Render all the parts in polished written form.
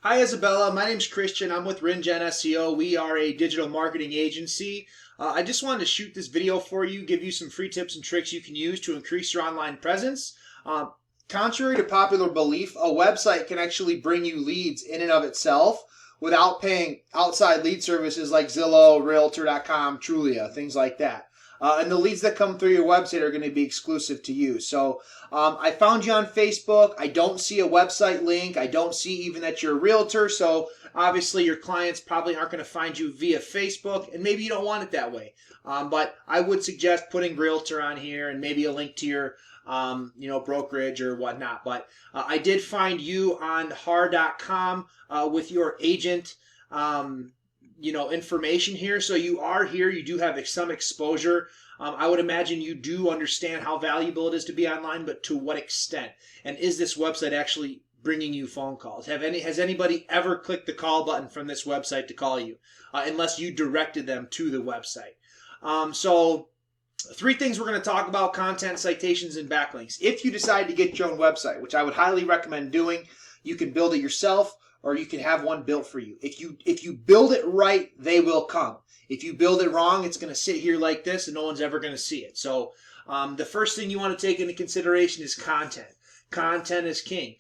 Hi, Isabella. My name's Christian. I'm with RinGen SEO. We are a digital marketing agency. I just wanted to shoot this video for you, give you some free tips and tricks you can use to increase your online presence. Uh, Contrary to popular belief, a website can actually bring you leads in and of itself without paying outside lead services like Zillow, Realtor.com, Trulia, things like that. And the leads that come through your website are going to be exclusive to you. So I found you on Facebook. I don't see a website link. I don't see even that you're a realtor. So obviously your clients probably aren't going to find you via Facebook, and maybe you don't want it that way. But I would suggest putting realtor on here and maybe a link to your brokerage or whatnot. But I did find you on har.com with your agent information here. So you are here. You do have some exposure. I would imagine you do understand how valuable it is to be online, but to what extent? And is this website actually bringing you phone calls? Has anybody ever clicked the call button from this website to call you, unless you directed them to the website? So three things we're going to talk about: content, citations, and backlinks. If you decide to get your own website, which I would highly recommend doing, you can build it yourself, or you can have one built for you. If you build it right, they will come. If you build it wrong, it's going to sit here like this and no one's ever going to see it. So the first thing you want to take into consideration is content. Content is king.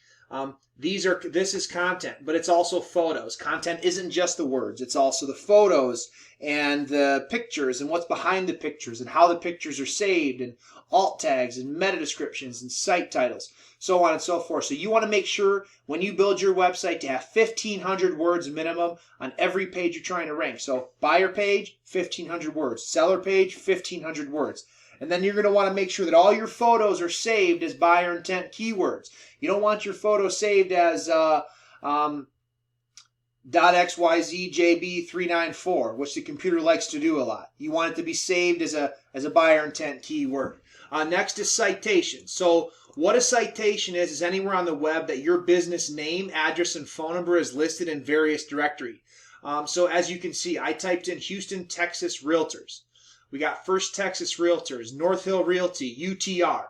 This is content, but it's also photos. Content isn't just the words. It's also the photos and the pictures and what's behind the pictures and how the pictures are saved and alt tags and meta descriptions and site titles, so on and so forth. So you want to make sure when you build your website to have 1,500 words minimum on every page you're trying to rank. So buyer page, 1,500 words. Seller page, 1,500 words. And then you're going to want to make sure that all your photos are saved as buyer intent keywords. You don't want your photo saved as .xyzjb394, which the computer likes to do a lot. You want it to be saved as a buyer intent keyword. Next is citations. So what a citation is anywhere on the web that your business name, address, and phone number is listed in various directory. So as you can see, I typed in Houston, Texas Realtors. We got First Texas Realtors, North Hill Realty, UTR.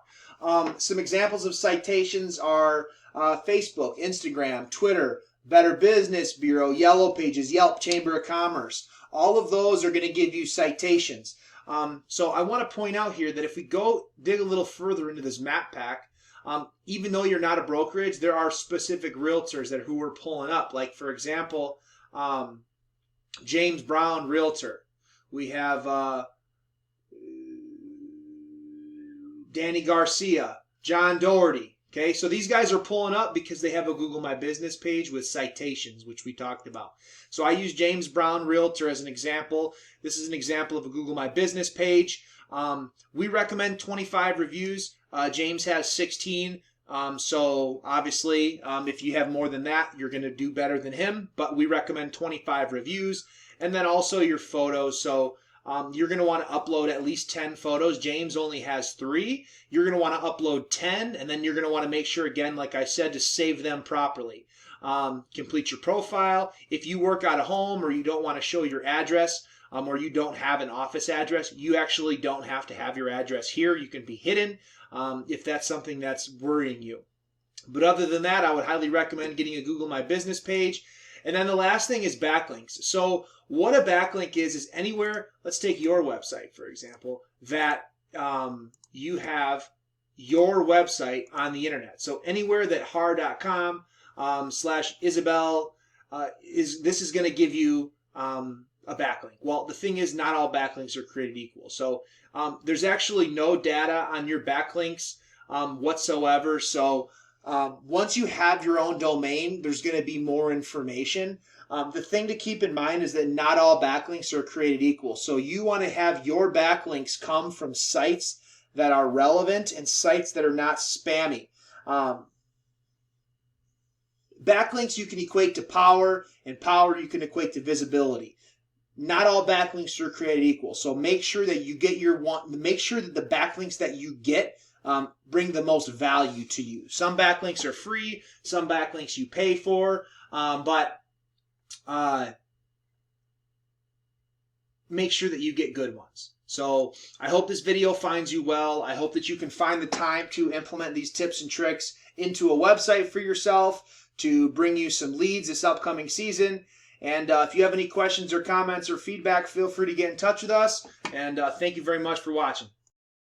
Some examples of citations are Facebook, Instagram, Twitter, Better Business Bureau, Yellow Pages, Yelp, Chamber of Commerce. All of those are going to give you citations. So I want to point out here that if we go dig a little further into this map pack, even though you're not a brokerage, there are specific realtors who are pulling up. Like, for example, James Brown Realtor. We have Danny Garcia, John Doherty. Okay, so these guys are pulling up because they have a Google My Business page with citations, which we talked about. So I use James Brown Realtor as an example. This is an example of a Google My Business page. We recommend 25 reviews. James has 16. So obviously, if you have more than that, you're going to do better than him. But we recommend 25 reviews. And then also your photos. So you're going to want to upload at least 10 photos. James only has 3. You're going to want to upload 10, and then you're going to want to make sure, again, like I said, to save them properly. Complete your profile. If you work out of home or you don't want to show your address, or you don't have an office address, you actually don't have to have your address here. You can be hidden if that's something that's worrying you. But other than that, I would highly recommend getting a Google My Business page. And then the last thing is backlinks. So what a backlink is anywhere, let's take your website, for example, that you have your website on the internet. So anywhere that har.com /Isabel this is going to give you a backlink. Well, the thing is, not all backlinks are created equal. So there's actually no data on your backlinks whatsoever. So once you have your own domain, there's going to be more information. The thing to keep in mind is that not all backlinks are created equal. So you want to have your backlinks come from sites that are relevant and sites that are not spammy. Backlinks you can equate to power, and power you can equate to visibility. Not all backlinks are created equal. So make sure that you get make sure that the backlinks that you get bring the most value to you. Some backlinks are free, some backlinks you pay for, but make sure that you get good ones. So I hope this video finds you well. I hope that you can find the time to implement these tips and tricks into a website for yourself to bring you some leads this upcoming season. And if you have any questions or comments or feedback, feel free to get in touch with us. And thank you very much for watching.